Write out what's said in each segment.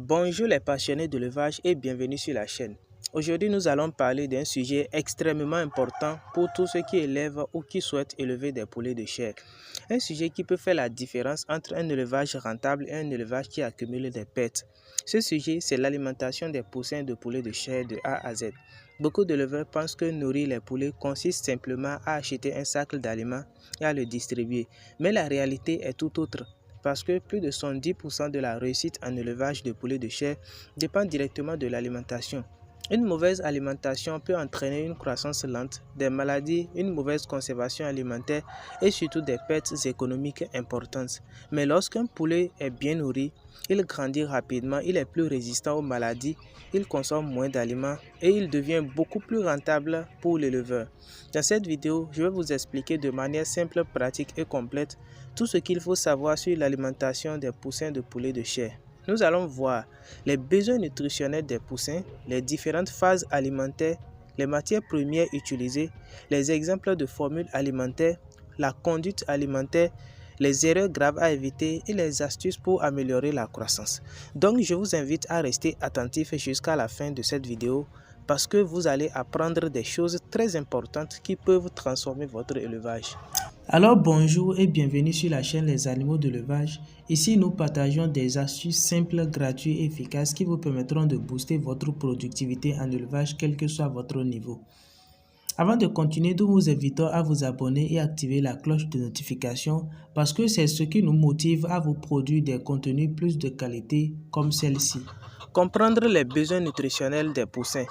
Bonjour les passionnés de l'élevage et bienvenue sur la chaîne. Aujourd'hui, nous allons parler d'un sujet extrêmement important pour tous ceux qui élèvent ou qui souhaitent élever des poulets de chair. Un sujet qui peut faire la différence entre un élevage rentable et un élevage qui accumule des pertes. Ce sujet, c'est l'alimentation des poussins de poulets de chair de A à Z. Beaucoup d'éleveurs pensent que nourrir les poulets consiste simplement à acheter un sac d'aliments et à le distribuer. Mais la réalité est tout autre. Parce que plus de 70% de la réussite en élevage de poulets de chair dépend directement de l'alimentation. Une mauvaise alimentation peut entraîner une croissance lente, des maladies, une mauvaise conservation alimentaire et surtout des pertes économiques importantes. Mais lorsqu'un poulet est bien nourri, il grandit rapidement, il est plus résistant aux maladies, il consomme moins d'aliments et il devient beaucoup plus rentable pour l'éleveur. Dans cette vidéo, je vais vous expliquer de manière simple, pratique et complète tout ce qu'il faut savoir sur l'alimentation des poussins de poulets de chair. Nous allons voir les besoins nutritionnels des poussins, les différentes phases alimentaires, les matières premières utilisées, les exemples de formules alimentaires, la conduite alimentaire, les erreurs graves à éviter et les astuces pour améliorer la croissance. Donc, je vous invite à rester attentif jusqu'à la fin de cette vidéo parce que vous allez apprendre des choses très importantes qui peuvent transformer votre élevage. Alors bonjour et bienvenue sur la chaîne Les Animaux de l'élevage. Ici nous partageons des astuces simples, gratuites et efficaces qui vous permettront de booster votre productivité en élevage quel que soit votre niveau. Avant de continuer, nous vous invitons à vous abonner et activer la cloche de notification parce que c'est ce qui nous motive à vous produire des contenus plus de qualité comme celle-ci. Comprendre les besoins nutritionnels des poussins.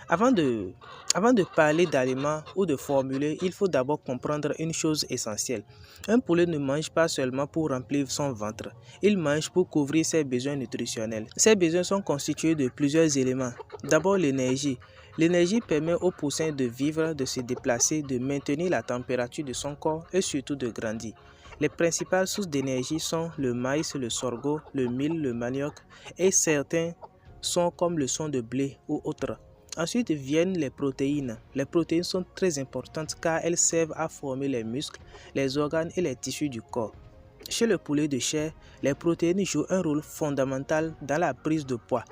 Avant de parler d'aliments ou de formuler, il faut d'abord comprendre une chose essentielle. Un poulet ne mange pas seulement pour remplir son ventre, il mange pour couvrir ses besoins nutritionnels. Ces besoins sont constitués de plusieurs éléments. D'abord l'énergie. L'énergie permet au poussin de vivre, de se déplacer, de maintenir la température de son corps et surtout de grandir. Les principales sources d'énergie sont le maïs, le sorgho, le mil, le manioc et certains sont comme le son de blé ou autres. Ensuite viennent les protéines. Les protéines sont très importantes car elles servent à former les muscles, les organes et les tissus du corps. Chez le poulet de chair, les protéines jouent un rôle fondamental dans la prise de poids.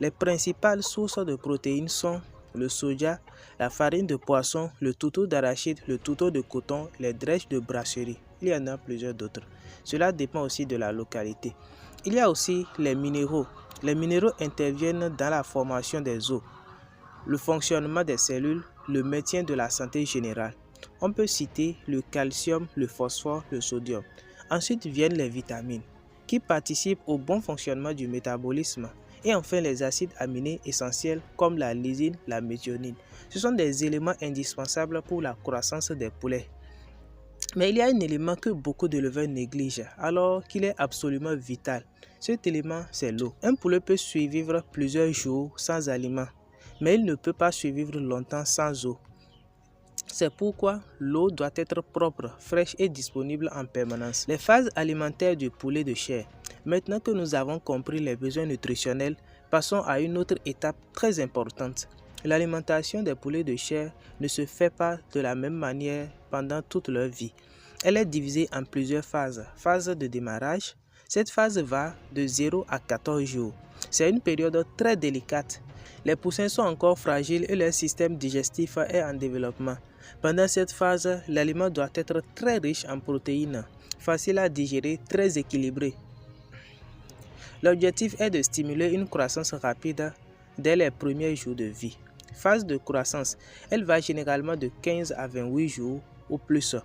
Les principales sources de protéines sont le soja, la farine de poisson, le toutou d'arachide, le toutou de coton, les drèches de brasserie. Il y en a plusieurs d'autres. Cela dépend aussi de la localité. Il y a aussi les minéraux. Les minéraux interviennent dans la formation des os, le fonctionnement des cellules, le maintien de la santé générale. On peut citer le calcium, le phosphore, le sodium. Ensuite viennent les vitamines qui participent au bon fonctionnement du métabolisme. Et enfin les acides aminés essentiels comme la lysine, la méthionine. Ce sont des éléments indispensables pour la croissance des poulets. Mais il y a un élément que beaucoup d'éleveurs négligent alors qu'il est absolument vital. Cet élément, c'est l'eau. Un poulet peut survivre plusieurs jours sans aliments, mais il ne peut pas survivre longtemps sans eau. C'est pourquoi l'eau doit être propre, fraîche et disponible en permanence. Les phases alimentaires du poulet de chair. Maintenant que nous avons compris les besoins nutritionnels, passons à une autre étape très importante. L'alimentation des poulets de chair ne se fait pas de la même manière pendant toute leur vie. Elle est divisée en plusieurs phases. Phase de démarrage. Cette phase va de 0 à 14 jours. C'est une période très délicate. Les poussins sont encore fragiles et leur système digestif est en développement. Pendant cette phase, l'aliment doit être très riche en protéines, facile à digérer, très équilibré. L'objectif est de stimuler une croissance rapide dès les premiers jours de vie. Phase de croissance, elle va généralement de 15 à 28 jours ou plus.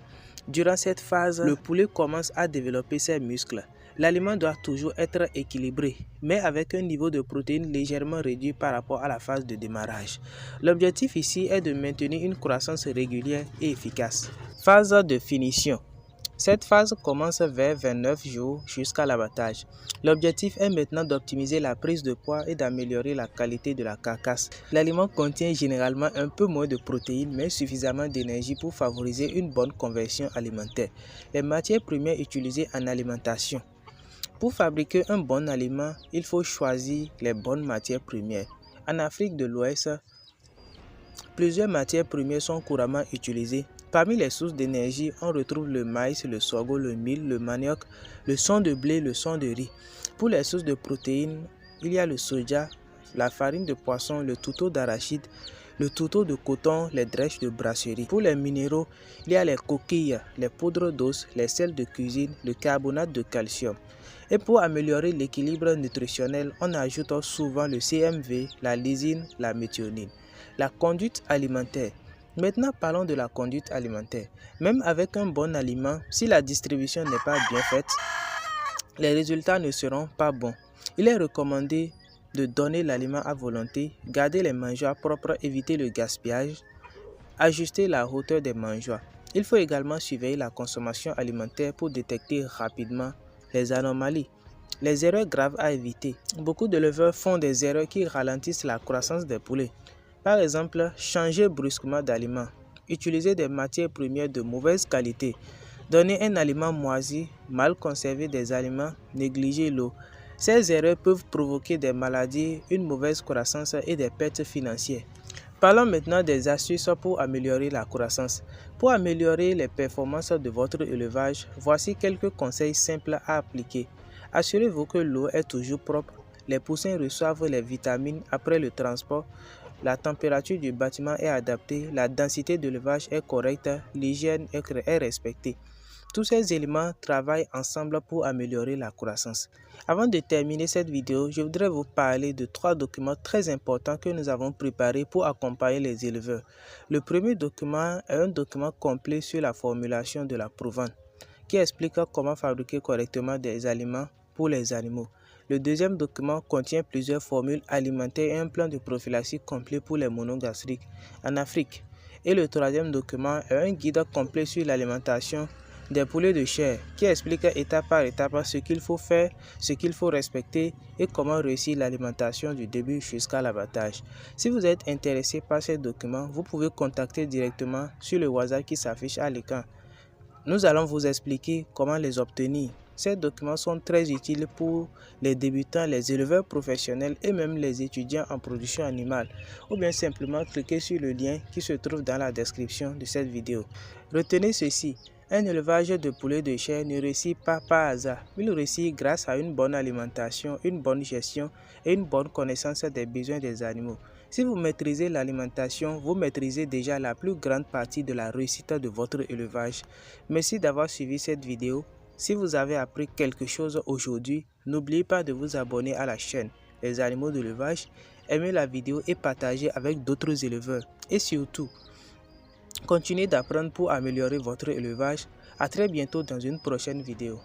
Durant cette phase, le poulet commence à développer ses muscles. L'aliment doit toujours être équilibré, mais avec un niveau de protéines légèrement réduit par rapport à la phase de démarrage. L'objectif ici est de maintenir une croissance régulière et efficace. Phase de finition. Cette phase commence vers 29 jours jusqu'à l'abattage. L'objectif est maintenant d'optimiser la prise de poids et d'améliorer la qualité de la carcasse. L'aliment contient généralement un peu moins de protéines mais suffisamment d'énergie pour favoriser une bonne conversion alimentaire. Les matières premières utilisées en alimentation. Pour fabriquer un bon aliment, il faut choisir les bonnes matières premières. En Afrique de l'Ouest, plusieurs matières premières sont couramment utilisées. Parmi les sources d'énergie, on retrouve le maïs, le sorgho, le mil, le manioc, le son de blé, le son de riz. Pour les sources de protéines, il y a le soja, la farine de poisson, le touto d'arachide, le touto de coton, les drèches de brasserie. Pour les minéraux, il y a les coquilles, les poudres d'os, les sels de cuisine, le carbonate de calcium. Et pour améliorer l'équilibre nutritionnel, on ajoute souvent le CMV, la lysine, la méthionine. La conduite alimentaire. Maintenant, parlons de la conduite alimentaire. Même avec un bon aliment, si la distribution n'est pas bien faite, les résultats ne seront pas bons. Il est recommandé de donner l'aliment à volonté, garder les mangeoires propres, éviter le gaspillage, ajuster la hauteur des mangeoires. Il faut également surveiller la consommation alimentaire pour détecter rapidement les anomalies. Les erreurs graves à éviter. Beaucoup d'éleveurs font des erreurs qui ralentissent la croissance des poulets. Par exemple, changer brusquement d'aliment, utiliser des matières premières de mauvaise qualité, donner un aliment moisi, mal conserver des aliments, négliger l'eau. Ces erreurs peuvent provoquer des maladies, une mauvaise croissance et des pertes financières. Parlons maintenant des astuces pour améliorer la croissance. Pour améliorer les performances de votre élevage, voici quelques conseils simples à appliquer. Assurez-vous que l'eau est toujours propre, les poussins reçoivent les vitamines après le transport, la température du bâtiment est adaptée, la densité d'élevage est correcte, l'hygiène est respectée. Tous ces éléments travaillent ensemble pour améliorer la croissance. Avant de terminer cette vidéo, je voudrais vous parler de 3 documents très importants que nous avons préparés pour accompagner les éleveurs. Le premier document est un document complet sur la formulation de la provende, qui explique comment fabriquer correctement des aliments pour les animaux. Le deuxième document contient plusieurs formules alimentaires et un plan de prophylaxie complet pour les monogastriques en Afrique. Et le troisième document est un guide complet sur l'alimentation des poulets de chair qui explique étape par étape ce qu'il faut faire, ce qu'il faut respecter et comment réussir l'alimentation du début jusqu'à l'abattage. Si vous êtes intéressé par ces documents, vous pouvez contacter directement sur le WhatsApp qui s'affiche à l'écran. Nous allons vous expliquer comment les obtenir. Ces documents sont très utiles pour les débutants, les éleveurs professionnels et même les étudiants en production animale. Ou bien simplement cliquez sur le lien qui se trouve dans la description de cette vidéo. Retenez ceci. Un élevage de poulets de chair ne réussit pas par hasard. Il réussit grâce à une bonne alimentation, une bonne gestion et une bonne connaissance des besoins des animaux. Si vous maîtrisez l'alimentation, vous maîtrisez déjà la plus grande partie de la réussite de votre élevage. Merci d'avoir suivi cette vidéo. Si vous avez appris quelque chose aujourd'hui, n'oubliez pas de vous abonner à la chaîne Les Animaux de l'élevage, aimez la vidéo et partagez avec d'autres éleveurs. Et surtout, continuez d'apprendre pour améliorer votre élevage. À très bientôt dans une prochaine vidéo.